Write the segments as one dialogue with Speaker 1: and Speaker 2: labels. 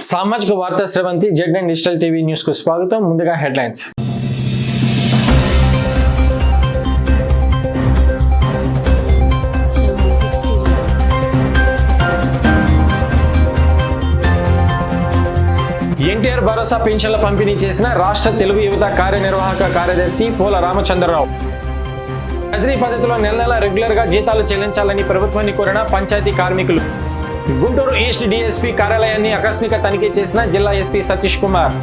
Speaker 1: సామాజిక వార్తా స్రవంతి Z9 digital TV news కు స్వాగతం. ముందుగా హెడ్లైన్స్. ఎన్టీఆర్ భరోసా పింఛన్ల పంపిణీ చేసిన రాష్ట్ర తెలుగు యువత కార్యనిర్వాహక కార్యదర్శి పోల రామచంద్రరావు. ట్రెజరీ పద్ధతిలో నెల రెగ్యులర్ గా జీతాలు చెల్లించాలని ప్రభుత్వాన్ని కోరిన పంచాయతీ కార్మికులు. గుంటూరు ఈస్ట్ డీఎస్పీ కార్యాలయాన్ని ఆకస్మిక తనిఖీ చేసిన జిల్లా ఎస్పీ సతీష్ కుమార్.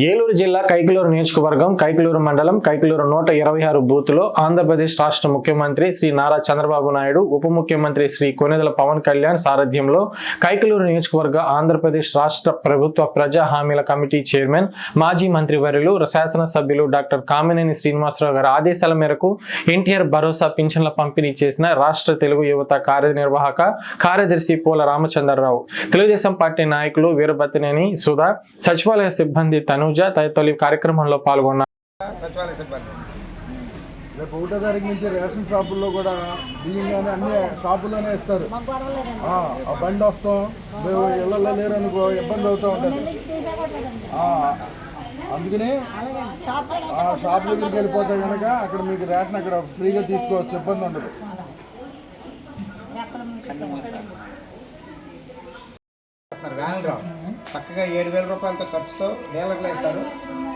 Speaker 1: ఏలూరు జిల్లా కైకలూరు నియోజకవర్గం కైకలూరు మండలం కైకలూరు 126 బూత్లో ఆంధ్రప్రదేశ్ రాష్ట్ర ముఖ్యమంత్రి శ్రీ నారా చంద్రబాబు నాయుడు, ఉప ముఖ్యమంత్రి శ్రీ కొణిదెల పవన్ కళ్యాణ్ సారథ్యంలో కైకలూరు నియోజకవర్గ ఆంధ్రప్రదేశ్ రాష్ట్ర ప్రభుత్వ ప్రజా హామీల కమిటీ చైర్మన్, మాజీ మంత్రివర్యులు, శాసనసభ్యులు డాక్టర్ కామినేని శ్రీనివాసరావు గారి ఆదేశాల మేరకు ఎన్టీఆర్ భరోసా పింఛన్ల పంపిణీ చేసిన రాష్ట్ర తెలుగు యువత కార్యనిర్వాహక కార్యదర్శి పోల రామచంద్రరావు, తెలుగుదేశం పార్టీ నాయకులు వీరభద్రనేని సుధా, సచివాలయ సిబ్బంది తనుజ తదితరులు కార్యక్రమంలో పాల్గొన్నారు.
Speaker 2: రేపు 1వ తారీఖు నుంచి రేషన్ షాపుల్లో కూడా బియ్యం కానీ అన్ని షాపుల్లోనే ఇస్తారు. ఆ బండి వస్తాం ఇళ్ళల్లో లేరనుకో ఇబ్బంది అవుతూ ఉంటుంది. అందుకని ఆ షాప్ దగ్గరికి వెళ్ళిపోతే కనుక అక్కడ మీకు రేషన్ అక్కడ ఫ్రీగా తీసుకోవచ్చు, ఇబ్బంది ఉండదు.
Speaker 3: చక్కగా 7,000 రూపాయలతో ఖర్చుతో డీలర్లు ఇస్తారు.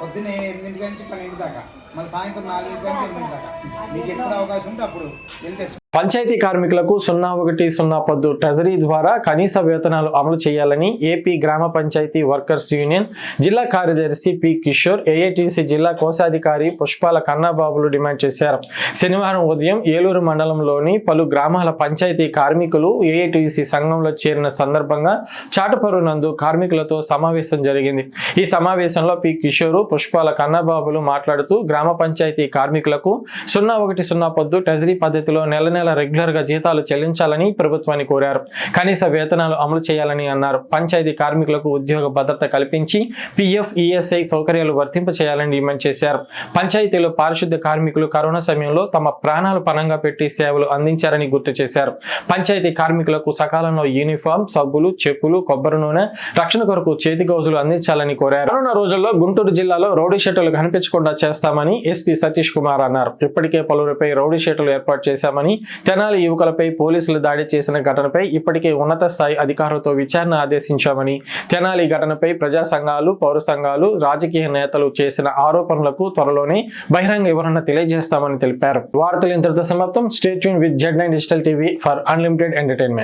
Speaker 3: పొద్దున్నే 8 నుంచి 12 దాకా, మళ్ళీ సాయంత్రం 4 నుంచి 8 దాకా. మీకు ఎప్పుడు అవకాశం ఉంటే అప్పుడు వెళ్తే.
Speaker 1: పంచాయతీ కార్మికులకు 0110 ట్రెజరీ ద్వారా కనీస వేతనాలు అమలు చేయాలని ఏపీ గ్రామ పంచాయతీ వర్కర్స్ యూనియన్ జిల్లా కార్యదర్శి పి కిషోర్, ఏఐటీసీ జిల్లా కోశాధికారి పుష్పాల కన్నాబాబులు డిమాండ్ చేశారు. శనివారం ఉదయం ఏలూరు మండలంలోని పలు గ్రామాల పంచాయతీ కార్మికులు ఏఐటీసీ సంఘంలో చేరిన సందర్భంగా చాటపర్రు నందు కార్మికులతో సమావేశం జరిగింది. ఈ సమావేశంలో పి కిషోర్, పుష్పాల కన్నాబాబులు మాట్లాడుతూ గ్రామ పంచాయతీ కార్మికులకు 0110 ట్రెజరీ పద్ధతిలో నెల రెగ్యులర్ గా జీతాలు చెల్లించాలని ప్రభుత్వాన్ని కోరారు. కనీస వేతనాలు అమలు చేయాలని అన్నారు. పంచాయతీ కార్మికులకు ఉద్యోగ భద్రత కల్పించి పిఎఫ్, ఈఎస్ఐ సౌకర్యాలు వర్తింప చేయాలని డిమాండ్ చేశారు. పంచాయతీలో పారిశుద్ధ్య కార్మికులు కరోనా సమయంలో తమ ప్రాణాలు పణంగా పెట్టి సేవలు అందించారని గుర్తు చేశారు. పంచాయతీ కార్మికులకు సకాలంలో యూనిఫామ్, సబ్బులు, చెప్పులు, కొబ్బరి నూనె, రక్షణ కొరకు చేతి గౌజులు అందించాలని కోరారు. కరోనా రోజుల్లో గుంటూరు జిల్లాలో రౌడీ షీటర్లు కనిపించకుండా చేస్తామని ఎస్పీ సతీష్ కుమార్ అన్నారు. ఇప్పటికే పలువురిపై రౌడీ షీటర్లు ఏర్పాటు చేశామని, తెనాలి యువకులపై పోలీసులు దాడి చేసిన ఘటనపై ఇప్పటికే ఉన్నత స్థాయి అధికారులతో విచారణ ఆదేశించామని, తెనాలి ఘటనపై ప్రజా సంఘాలు, పౌర సంఘాలు, రాజకీయ నేతలు చేసిన ఆరోపణలకు త్వరలోనే బహిరంగ వివరణ తెలియజేస్తామని తెలిపారు. వార్తలు ఇంతటితో సమాప్తం. Stay tune with Z9 digital TV for unlimited entertainment.